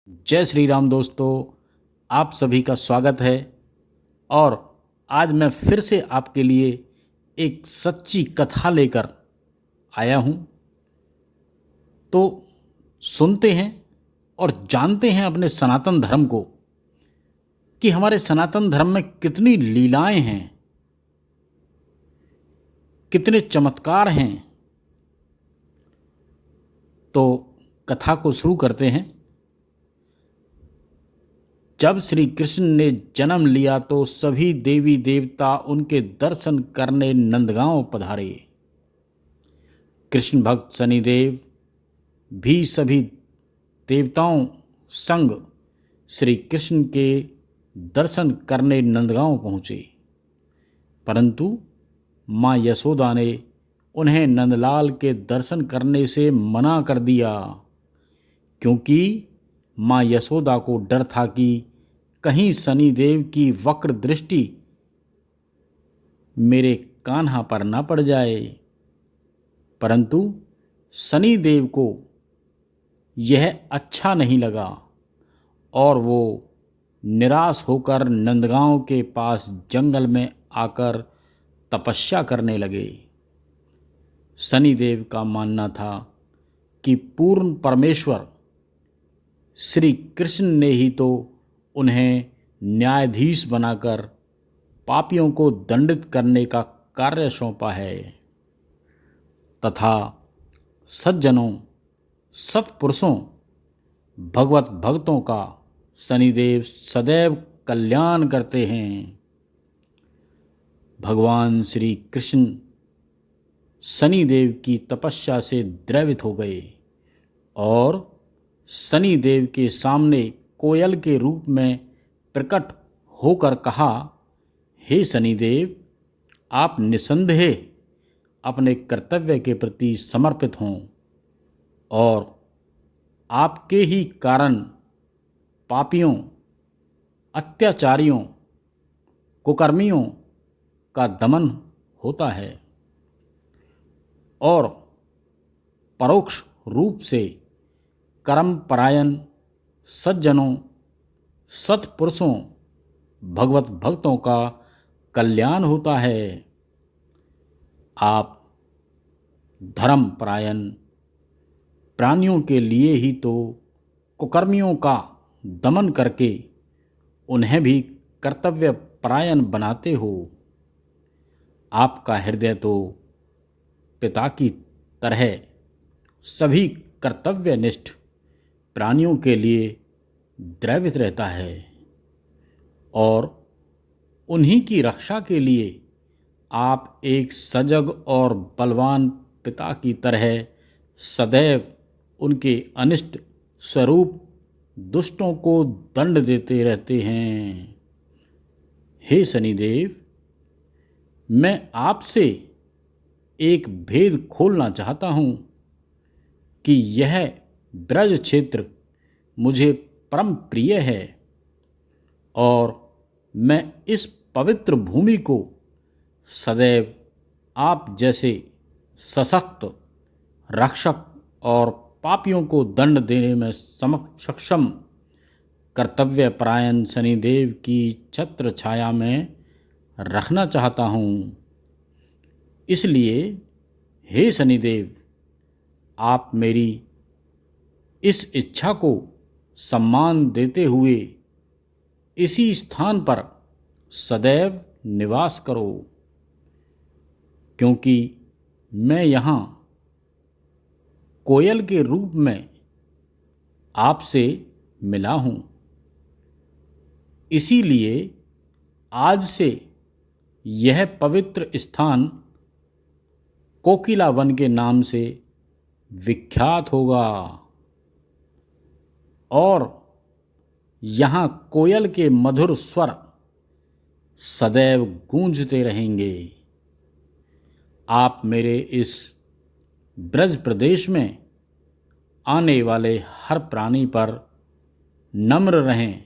जय श्री राम दोस्तों, आप सभी का स्वागत है। और आज मैं फिर से आपके लिए एक सच्ची कथा लेकर आया हूँ। तो सुनते हैं और जानते हैं अपने सनातन धर्म को कि हमारे सनातन धर्म में कितनी लीलाएं हैं, कितने चमत्कार हैं। तो कथा को शुरू करते हैं। जब श्री कृष्ण ने जन्म लिया तो सभी देवी देवता उनके दर्शन करने नंदगांव पधारे। कृष्ण भक्त शनिदेव भी सभी देवताओं संग श्री कृष्ण के दर्शन करने नंदगांव पहुँचे, परंतु माँ यशोदा ने उन्हें नंदलाल के दर्शन करने से मना कर दिया, क्योंकि माँ यशोदा को डर था कि कहीं शनिदेव की वक्र दृष्टि मेरे कान्हा पर न पड़ जाए। परंतु शनिदेव को यह अच्छा नहीं लगा और वो निराश होकर नंदगांव के पास जंगल में आकर तपस्या करने लगे। शनिदेव का मानना था कि पूर्ण परमेश्वर श्री कृष्ण ने ही तो उन्हें न्यायाधीश बनाकर पापियों को दंडित करने का कार्य सौंपा है, तथा सज्जनों सत्पुरुषों भगवत भक्तों का शनिदेव सदैव कल्याण करते हैं। भगवान श्री कृष्ण शनिदेव की तपस्या से द्रवित हो गए और शनिदेव के सामने कोयल के रूप में प्रकट होकर कहा, हे शनिदेव, आप निसंदेह अपने कर्तव्य के प्रति समर्पित हों और आपके ही कारण पापियों, अत्याचारियों, कुकर्मियों का दमन होता है और परोक्ष रूप से कर्मपरायण सज्जनों सत्पुरुषों भगवत भक्तों का कल्याण होता है। आप धर्मपरायण प्राणियों के लिए ही तो कुकर्मियों का दमन करके उन्हें भी कर्तव्य परायण बनाते हो। आपका हृदय तो पिता की तरह सभी कर्तव्यनिष्ठ प्राणियों के लिए द्रवित रहता है और उन्हीं की रक्षा के लिए आप एक सजग और बलवान पिता की तरह सदैव उनके अनिष्ट स्वरूप दुष्टों को दंड देते रहते हैं। हे शनिदेव, मैं आपसे एक भेद खोलना चाहता हूँ कि यह ब्रज क्षेत्र मुझे परम प्रिय है और मैं इस पवित्र भूमि को सदैव आप जैसे सशक्त रक्षक और पापियों को दंड देने में सक्षम कर्तव्यपरायण शनिदेव की छत्र छाया में रखना चाहता हूँ। इसलिए हे शनिदेव, आप मेरी इस इच्छा को सम्मान देते हुए इसी स्थान पर सदैव निवास करो, क्योंकि मैं यहाँ कोयल के रूप में आपसे मिला हूँ। इसीलिए आज से यह पवित्र स्थान कोकिला वन के नाम से विख्यात होगा और यहाँ कोयल के मधुर स्वर सदैव गूंजते रहेंगे। आप मेरे इस ब्रज प्रदेश में आने वाले हर प्राणी पर नम्र रहें,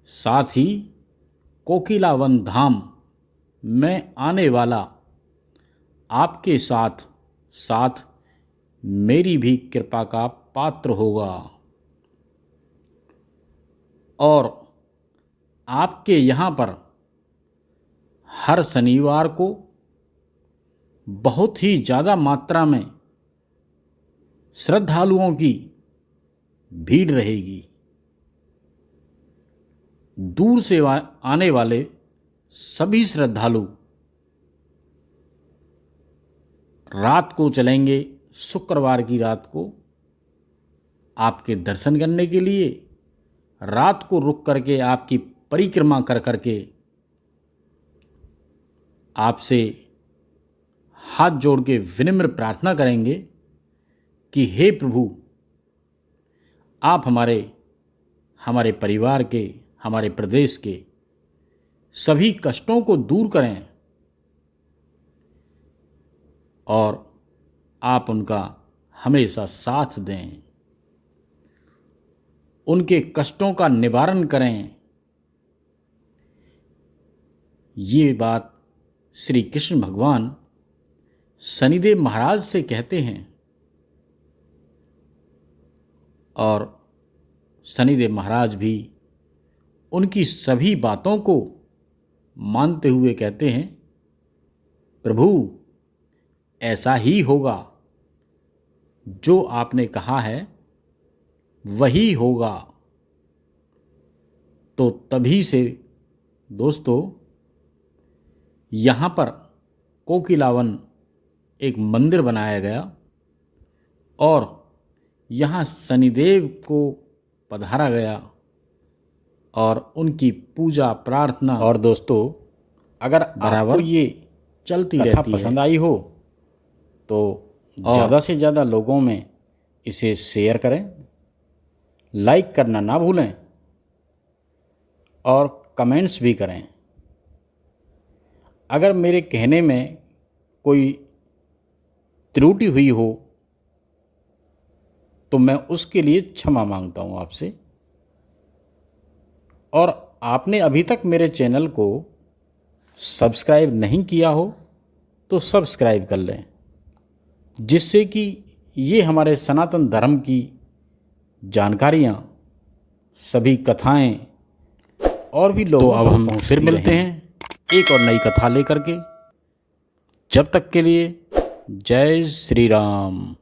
साथ ही कोकिलावन धाम में आने वाला आपके साथ साथ मेरी भी कृपा का पात्र होगा। और आपके यहाँ पर हर शनिवार को बहुत ही ज़्यादा मात्रा में श्रद्धालुओं की भीड़ रहेगी। दूर से आने वाले सभी श्रद्धालु रात को चलेंगे, शुक्रवार की रात को आपके दर्शन करने के लिए। रात को रुक करके आपकी परिक्रमा कर करके आपसे हाथ जोड़ के विनम्र प्रार्थना करेंगे कि हे प्रभु, आप हमारे परिवार के, हमारे प्रदेश के सभी कष्टों को दूर करें और आप उनका हमेशा साथ दें, उनके कष्टों का निवारण करें। ये बात श्री कृष्ण भगवान शनिदेव महाराज से कहते हैं और शनिदेव महाराज भी उनकी सभी बातों को मानते हुए कहते हैं, प्रभु ऐसा ही होगा, जो आपने कहा है वही होगा। तो तभी से दोस्तों यहाँ पर कोकिलावन एक मंदिर बनाया गया और यहाँ शनिदेव को पधारा गया और उनकी पूजा प्रार्थना। और दोस्तों अगर आपको ये चलती रहती पसंद आई हो तो ज़्यादा से ज़्यादा लोगों में इसे शेयर करें, लाइक करना ना भूलें और कमेंट्स भी करें। अगर मेरे कहने में कोई त्रुटि हुई हो तो मैं उसके लिए क्षमा मांगता हूँ आपसे। और आपने अभी तक मेरे चैनल को सब्सक्राइब नहीं किया हो तो सब्सक्राइब कर लें, जिससे कि ये हमारे सनातन धर्म की जानकारियाँ, सभी कथाएं और भी लोगों तो अब हम फिर मिलते हैं एक और नई कथा लेकर के। जब तक के लिए जय श्री राम।